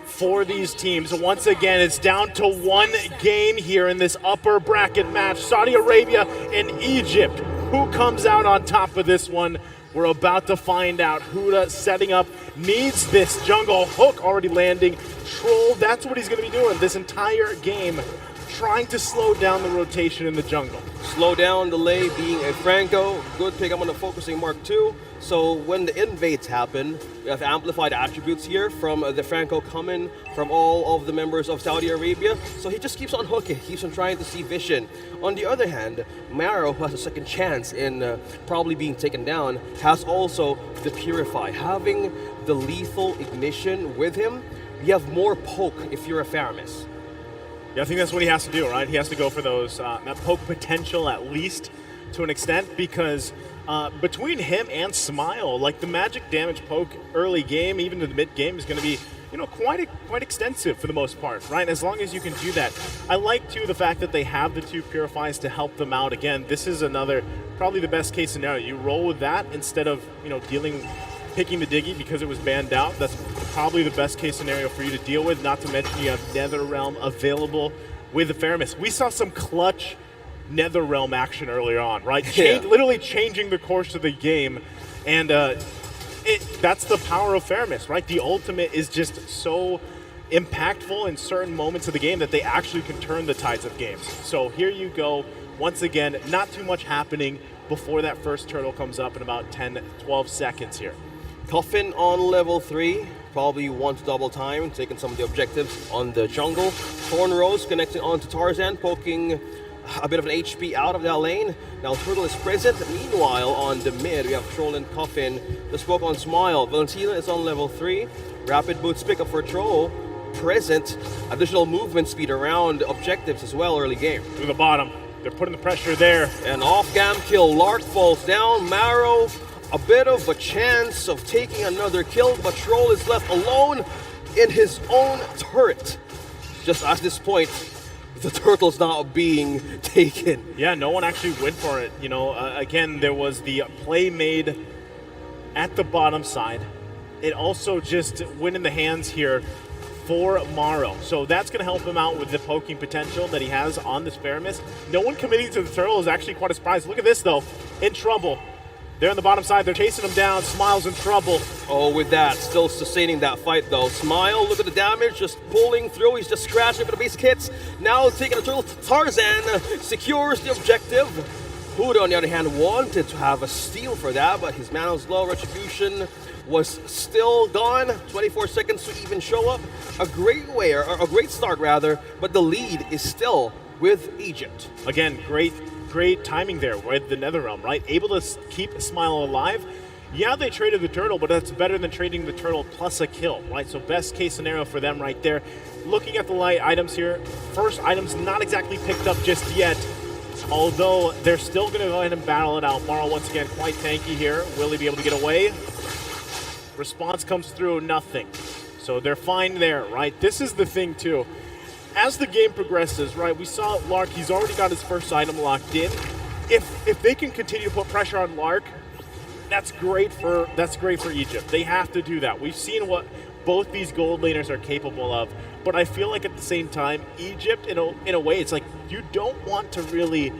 for these teams. Once again, it's down to one game here in this upper bracket match. Saudi Arabia and Egypt. Who comes out on top of this one? We're about to find out. Huda setting up, needs this jungle hook already landing. Troll, that's what he's going to be doing this entire game, trying to slow down the rotation in the jungle. Slow down, delay, being a Franco. Good pick up on the focusing mark 2. So when the invades happen, we have amplified attributes here from the Franco coming from all of the members of Saudi Arabia. So he just keeps on hooking, keeps on trying to see vision. On the other hand, Maro, who has a second chance in probably being taken down, has also the Purify. Having the lethal ignition with him, you have more poke if you're a Faramis. Yeah, I think that's what he has to do, right? He has to go for those, that poke potential at least to an extent, because between him and Smile, like the magic damage poke early game, even to the mid game, is going to be, you know, quite extensive for the most part, right? As long as you can do that. I like too the fact that they have the 2 Purifies to help them out. Again, this is another, probably the best case scenario. You roll with that instead of, you know, picking the Diggy because it was banned out. That's probably the best case scenario for you to deal with, not to mention you have NetherRealm available with the Faramis. We saw some clutch NetherRealm action earlier on, right? Literally changing the course of the game, and that's the power of Faramis, right? The ultimate is just so impactful in certain moments of the game that they actually can turn the tides of games. So here you go. Once again, not too much happening before that first turtle comes up in about 10-12 seconds here. Coffin on level 3, probably wants double time, taking some of the objectives on the jungle. Thorn Rose connecting onto Tarzan, poking a bit of an HP out of that lane. Now Turtle is present. Meanwhile, on the mid, we have Troll and Coffin. The smoke on Smile. Valentina is on level 3. Rapid boots pick up for Troll. Present. Additional movement speed around objectives as well early game. To the bottom. They're putting the pressure there. An off-gam kill. Lark falls down. Marrow, a bit of a chance of taking another kill, but Troll is left alone in his own turret. Just at this point, the turtle's not being taken. Yeah, no one actually went for it. You know, again, there was the play made at the bottom side. It also just went in the hands here for Maro. So that's going to help him out with the poking potential that he has on this Faramis. No one committing to the turtle is actually quite a surprise. Look at this, though. In trouble. They're on the bottom side. They're chasing him down. Smile's in trouble. Oh, with that, still sustaining that fight, though. Smile, look at the damage, just pulling through. He's just scratching for the basic hits. Now taking a turtle. Tarzan secures the objective. Huda, on the other hand, wanted to have a steal for that, but his mana's low. Retribution was still gone. 24 seconds to even show up. A great way, or a great start, rather, but the lead is still with Egypt. Again, great timing there with the NetherRealm, right? Able to keep Smile alive. Yeah, they traded the turtle, but that's better than trading the turtle plus a kill, right? So best case scenario for them right there. Looking at the light items here, first item's not exactly picked up just yet, although they're still going to go ahead and battle it out. Maro, once again, quite tanky here. Will he be able to get away? Response comes through, nothing. So they're fine there, right? This is the thing, too. As the game progresses, right, we saw Lark, he's already got his first item locked in. If they can continue to put pressure on Lark, that's great for Egypt. They have to do that. We've seen what both these gold laners are capable of, but I feel like at the same time, Egypt, in a way, it's like you don't want to really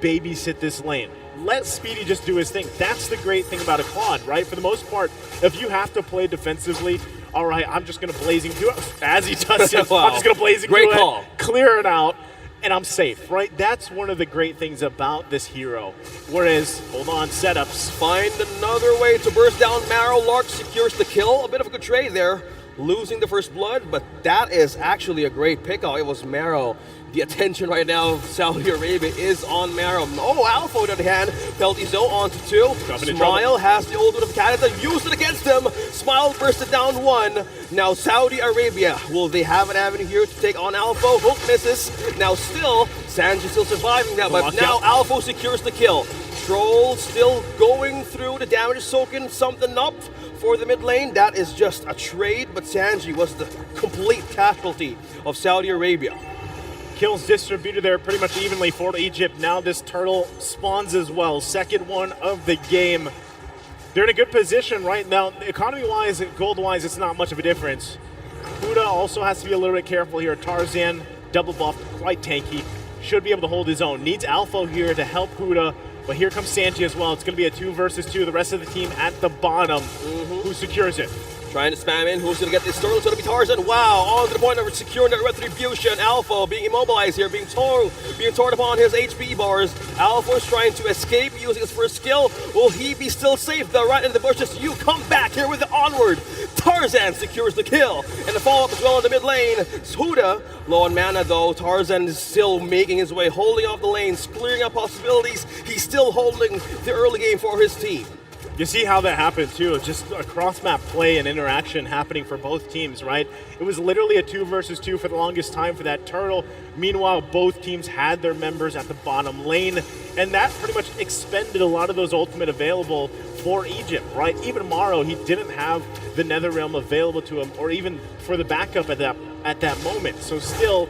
babysit this lane. Let Speedy just do his thing. That's the great thing about a Claude, right? For the most part, if you have to play defensively, all right, I'm just going to blazing do it. As he does it, wow. I'm just going to blazing great do call. it, clear it out, and I'm safe, right? That's one of the great things about this hero. Whereas, hold on, setups. Find another way to burst down Marrow. Lark secures the kill. A bit of a good trade there, losing the first blood, but that is actually a great pickup. It was Marrow. The attention right now of Saudi Arabia is on Marrow. Oh, Alpha on the other hand, penalty zone onto 2. Smile has the old one of Canada, used it against him. Smile bursted down 1. Now Saudi Arabia, will they have an avenue here to take on Alpha? Hook misses. Now still, Sanji still surviving that, but now Alpha secures the kill. Troll still going through, the damage is soaking something up for the mid lane. That is just a trade, but Sanji was the complete casualty of Saudi Arabia. Kills distributed there pretty much evenly for Egypt. Now this turtle spawns as well. Second one of the game. They're in a good position right now. Economy-wise, gold-wise, it's not much of a difference. Huda also has to be a little bit careful here. Tarzan, double buffed, quite tanky. Should be able to hold his own. Needs Alpha here to help Huda, but here comes Sanji as well. It's going to be a 2 versus 2. The rest of the team at the bottom. Who secures it? Trying to spam in. Who's going to get this turtle? It's going to be Tarzan. Wow, on to the point of securing that retribution. Alpha being immobilized here, being torn upon his HP bars. Alpha is trying to escape using his first skill. Will he be still safe? The right in the bushes. You come back here with the onward. Tarzan secures the kill. And the follow-up as well in the mid lane. Huda, low on mana though. Tarzan is still making his way, holding off the lanes, clearing up possibilities. He's still holding the early game for his team. You see how that happened too, just a cross-map play and interaction happening for both teams, right? It was literally a 2 versus 2 for the longest time for that turtle. Meanwhile, both teams had their members at the bottom lane, and that pretty much expended a lot of those ultimate available for Egypt, right? Even Maro, he didn't have the Nether Realm available to him, or even for the backup at that moment. So still,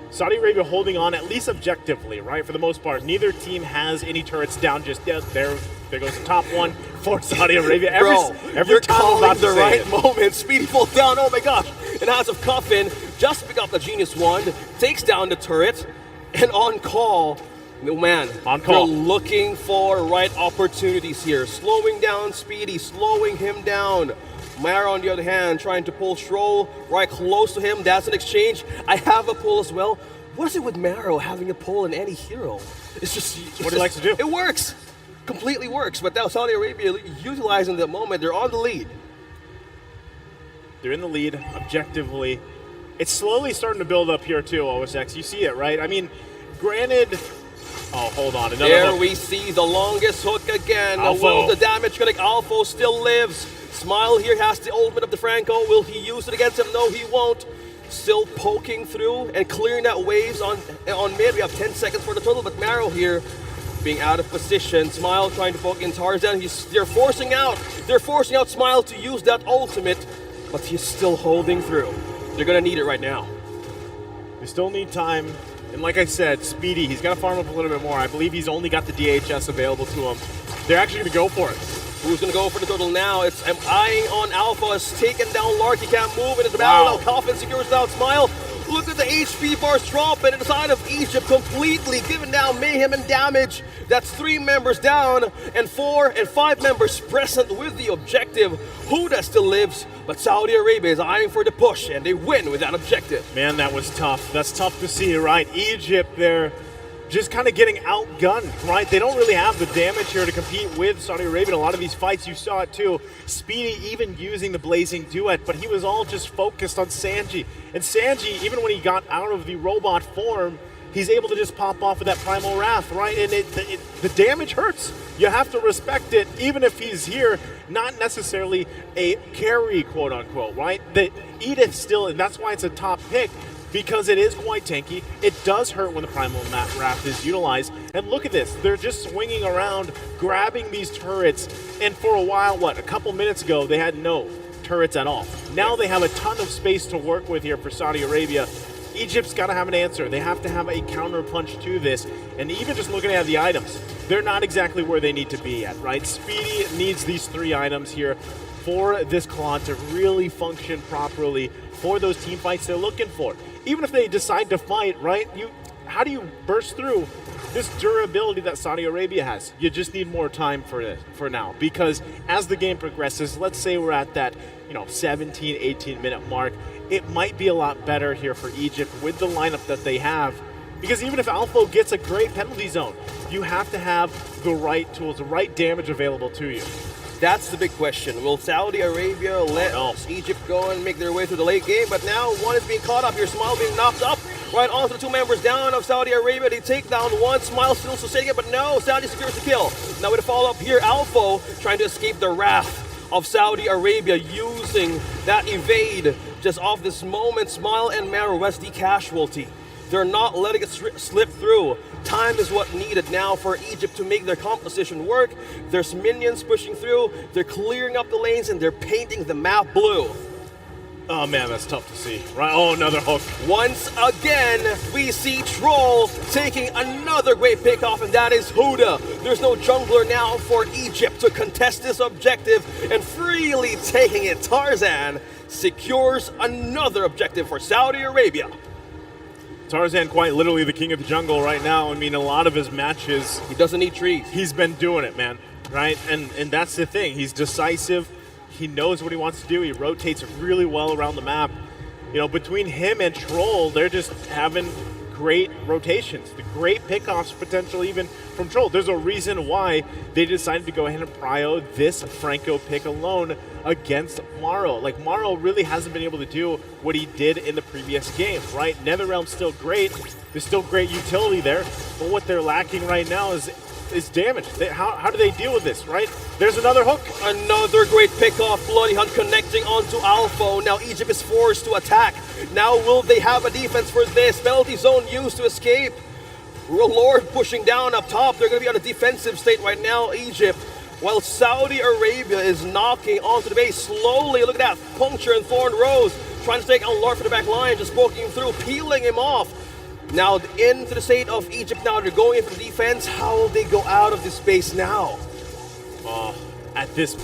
Saudi Arabia holding on, at least objectively, right? For the most part, neither team has any turrets down just yet. There goes the top one for Saudi Arabia. Every you're time calling about the right moment. Speedy falls down. Oh my gosh! And House of Coffin just pick up the Genius Wand, takes down the turret, and on call. Oh man, on call. They're looking for right opportunities here. Slowing down Speedy, slowing him down. Mara, on the other hand, trying to pull Stroll right close to him. That's an exchange. I have a pull as well. What is it with Maro having a pull in any hero? It's just what he likes to do. It works. Completely works. But now Saudi Arabia utilizing the moment. They're on the lead. They're in the lead objectively. It's slowly starting to build up here too, OSX. You see it, right? I mean, granted... Oh, hold on. Another there hook. We see the longest hook again. Alpho. Will the damage connect? Alpho still lives. Smile here has the ultimate of the Franco. Will he use it against him? No, he won't. Still poking through and clearing that waves on mid. We have 10 seconds for the total, but Maro here being out of position. Smile trying to poke in Tarzan. They're forcing out Smile to use that ultimate, but he's still holding through. They're gonna need it right now. They still need time. And like I said, Speedy, he's got to farm up a little bit more. I believe he's only got the DHS available to him. They're actually going to go for it. Who's going to go for the total now? It's eyeing on Alpha. Has taken down Lark. He can't move into the battle. Now Coffin secures down Smile. Look at the HP bars dropping inside of Egypt, completely giving down mayhem and damage. That's 3 members down and 4 and 5 members present with the objective. Huda still lives, but Saudi Arabia is eyeing for the push, and they win with that objective. Man, that was tough. That's tough to see, right? Egypt, they're just kind of getting outgunned, right? They don't really have the damage here to compete with Saudi Arabia. In a lot of these fights, you saw it too. Speedy even using the Blazing Duet, but he was all just focused on Sanji. And Sanji, even when he got out of the robot form, he's able to just pop off with that Primal Wrath, right? And the damage hurts. You have to respect it, even if he's here, not necessarily a carry, quote unquote, right? The Edith still, and that's why it's a top pick, because it is quite tanky. It does hurt when the Primal Wrath is utilized. And look at this. They're just swinging around, grabbing these turrets. And for a while, a couple minutes ago, they had no turrets at all. Now they have a ton of space to work with here for Saudi Arabia. Egypt's got to have an answer. They have to have a counter punch to this. And even just looking at the items, they're not exactly where they need to be at, right? Speedy needs these 3 items here for this Claw to really function properly for those team fights they're looking for. Even if they decide to fight, right? How do you burst through this durability that Saudi Arabia has? You just need more time for now, because as the game progresses, let's say we're at that 17, 18 minute mark, it might be a lot better here for Egypt with the lineup that they have. Because even if Alpha gets a great penalty zone, you have to have the right tools, the right damage available to you. That's the big question. Will Saudi Arabia let Egypt go and make their way through the late game? But now one is being caught up here. Smile being knocked up right onto the 2 members down of Saudi Arabia. They take down one. Smile still sustaining it, but no, Saudi secures the kill. Now with a follow-up here, Alpha trying to escape the wrath of Saudi Arabia, using that evade just off this moment. Smile and Maro West the casualty. They're not letting it slip through. Time is what needed now for Egypt to make their composition work. There's minions pushing through. They're clearing up the lanes, and they're painting the map blue. Oh man, that's tough to see. Right? Oh, another hook. Once again, we see Troll taking another great pick off, and that is Huda. There's no jungler now for Egypt to contest this objective, and freely taking it. Tarzan secures another objective for Saudi Arabia. Tarzan quite literally the king of the jungle right now. I mean, a lot of his matches, He doesn't need trees. he's been doing it, man, right? And that's the thing. He's decisive. He knows what he wants to do. He rotates really well around the map. You know, between him and Troll, they're just having great rotations, the great pickoffs potential even from Troll. There's a reason why they decided to go ahead and prio this Franco pick alone against Maro. Like, Maro really hasn't been able to do what he did in the previous game, right? Netherrealm's still great. There's still great utility there, but what they're lacking right now is damage. How do they deal with this, right? There's another hook. Another great pickoff. Bloody Hunt connecting onto Alpha. Now Egypt is forced to attack. Now will they have a defense for this? Penalty zone used to escape. Lord pushing down up top. They're going to be on a defensive state right now, Egypt. While Saudi Arabia is knocking onto the base slowly. Look at that. Puncture and Thorn Rose trying to take on Lord for the back line. Just poking through, peeling him off. Now into the state of Egypt now. They're going in for the defense. How will they go out of this space now? At this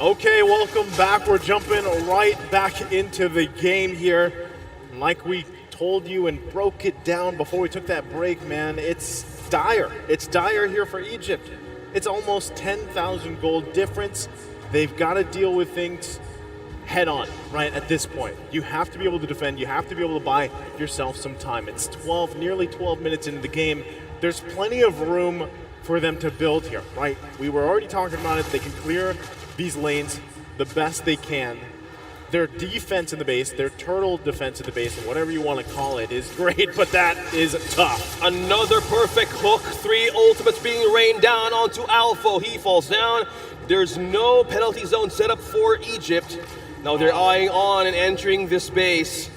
Okay, welcome back. We're jumping right back into the game here. Like we told you and broke it down before we took that break, man, it's dire. It's dire here for Egypt. It's almost 10,000 gold difference. They've got to deal with things head on, right, at this point. You have to be able to defend. You have to be able to buy yourself some time. It's nearly 12 minutes into the game. There's plenty of room for them to build here, right? We were already talking about it. They can clear these lanes the best they can. Their defense in the base, their turtle defense in the base, and whatever you want to call it, is great, but that is tough. Another perfect hook. 3 ultimates being rained down onto Alpha. He falls down. There's no penalty zone set up for Egypt. Now they're eyeing on and entering this base.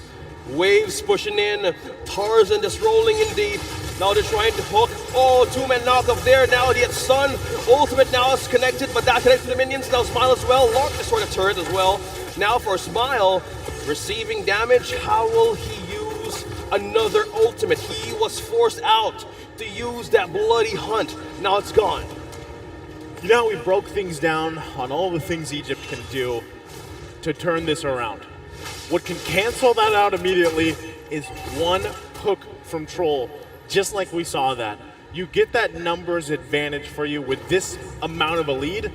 Waves pushing in. Tarzan just rolling in deep. Now they're trying to hook. Oh, 2-man knockup there. Now the Sun ultimate now is connected, but that connected to the minions. Now Smile as well. Lark destroyed a turret as well. Now for Smile, receiving damage. How will he use another ultimate? He was forced out to use that bloody hunt. Now it's gone. You know, we broke things down on all the things Egypt can do to turn this around. What can cancel that out immediately is one hook from Troll. Just like we saw that. You get that numbers advantage for you with this amount of a lead.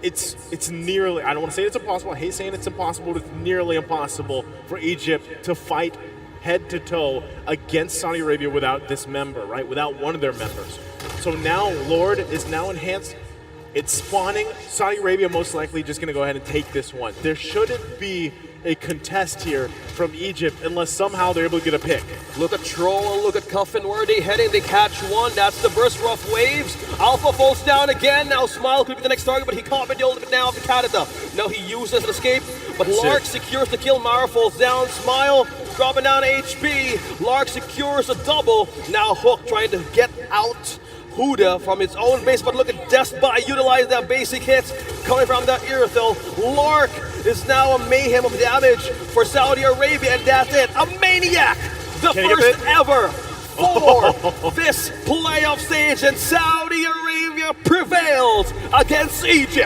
It's nearly, I don't want to say it's impossible, I hate saying it's impossible, but it's nearly impossible for Egypt to fight head to toe against Saudi Arabia without this member, right? Without one of their members. So now Lord is now enhanced. It's spawning. Saudi Arabia most likely just going to go ahead and take this one. There shouldn't be a contest here from Egypt unless somehow they're able to get a pick. Look at Troll and look at Cuffin. Where are they heading? They catch one. That's the burst. Rough waves. Alpha falls down again. Now Smile could be the next target, but he caught the ultimate now of the Canada. Now he uses an escape, but Lark secures the kill. Mara falls down. Smile dropping down HP. Lark secures a double. Now Hook trying to get out Huda from its own base, but look at Despot utilize that basic hits coming from that Irithel. Lark is now a mayhem of damage for Saudi Arabia, and that's it. A maniac! The first ever for this playoff stage, and Saudi Arabia prevails against Egypt.